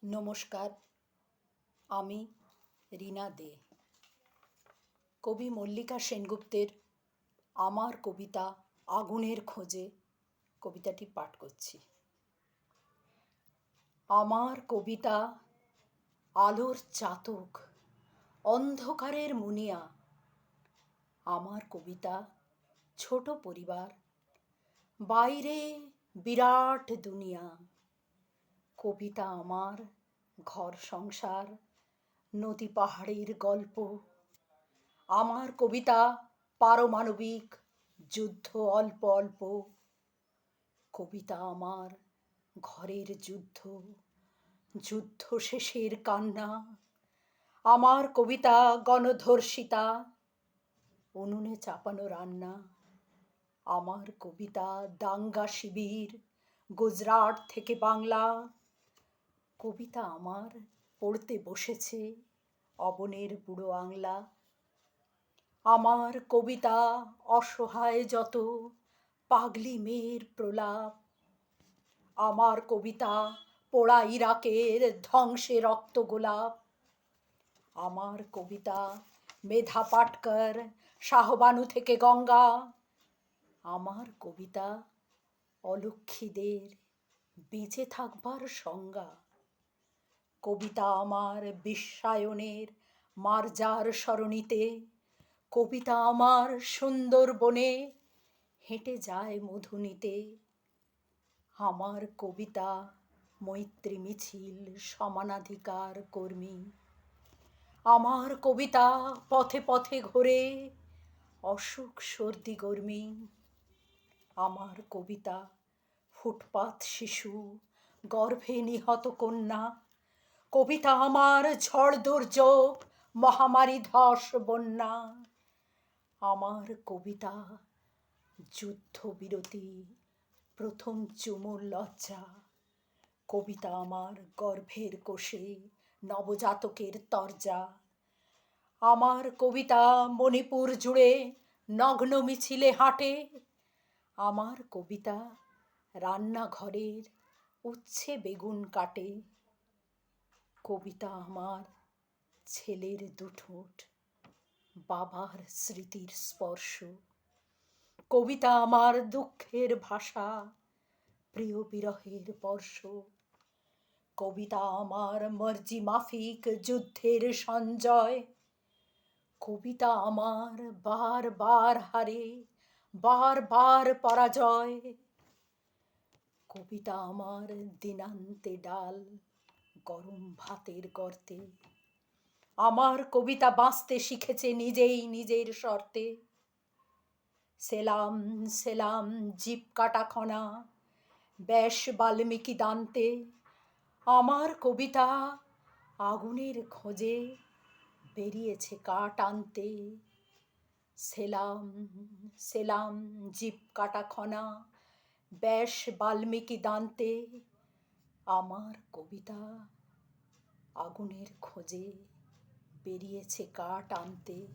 নমস্কার, আমি রীনা দে। কবি মল্লিকা সেনগুপ্তের আমার কবিতা আগুনের খোঁজে কবিতাটি পাঠ করছি। আমার কবিতা আলোর চাতক, অন্ধকারের মুনিয়া। আমার কবিতা ছোট পরিবার, বাইরে বিরাট দুনিয়া। কবিতা আমার ঘর সংসার, নদী পাহাড়ের গল্প। আমার কবিতা পারমাণবিক যুদ্ধ অল্প অল্প। কবিতা আমার ঘরের যুদ্ধ, যুদ্ধ শেষের কান্না। আমার কবিতা গণধর্ষিতা, উনুনে চাপানো রান্না। আমার কবিতা দাঙ্গা শিবির, গুজরাট থেকে বাংলা। কবিতা আমার পড়তে বসেছে অবনের বুড়ো আংলা। আমার কবিতা অসহায় যত পাগলি মেয়ের প্রলাপ। আমার কবিতা পোড়া ইরাকের ধ্বংসে রক্ত গোলাপ। আমার কবিতা মেধা পাটকর, শাহবানু থেকে গঙ্গা। আমার কবিতা অলক্ষীদের বেঁচে থাকবার সংজ্ঞা। কবিতা আমার বিশ্বায়নের মার্জার সরণিতে। কবিতা আমার সুন্দরবনে হেঁটে যায় মধু নিতে। আমার কবিতা মৈত্রী মিছিল, সমানাধিকার কর্মী। আমার কবিতা পথে পথে ঘোরে অসুখ সর্দি গর্মি। আমার কবিতা ফুটপাত শিশু, গর্ভে নিহত কন্যা। কবিতা আমার ঝড় দুর্যোগ, মহামারী ধস বন্যা। আমার কবিতা যুদ্ধবিরতি, প্রথম চুমুর লজ্জা। কবিতা আমার গর্ভের কোষে নবজাতকের তরজা। আমার কবিতা মণিপুর জুড়ে নগ্ন মিছিলে হাঁটে। আমার কবিতা রান্নাঘরের উচ্ছে বেগুন কাটে। কবিতা আমার ছেলের দুঠোঁট, বাবার স্মৃতির স্পর্শ। কবিতা আমার দুঃখের ভাষা, প্রিয় বিরহের বর্ষ। কবিতা আমার মর্জি মাফিক যুদ্ধের সঞ্জয়। কবিতা আমার বার বার হারে, বার বার পরাজয়। কবিতা আমার দিনান্তে ডাল, গরম ভাতের গর্তে। আমার কবিতা বাঁচতে শিখেছে নিজেই নিজের শর্তে। সেলাম সেলাম জিপ কাটা খনা, ব্যাস বাল্মীকি দান্তে। আমার কবিতা আগুনের খোঁজে বেরিয়েছে কাঠ আনতে। সেলাম সেলাম জিপ কাটা খনা, ব্যাস বাল্মীকি দান্তে। আমার কবিতা আগুনের খোঁজে বেরিয়েছে কাঠ আনতে।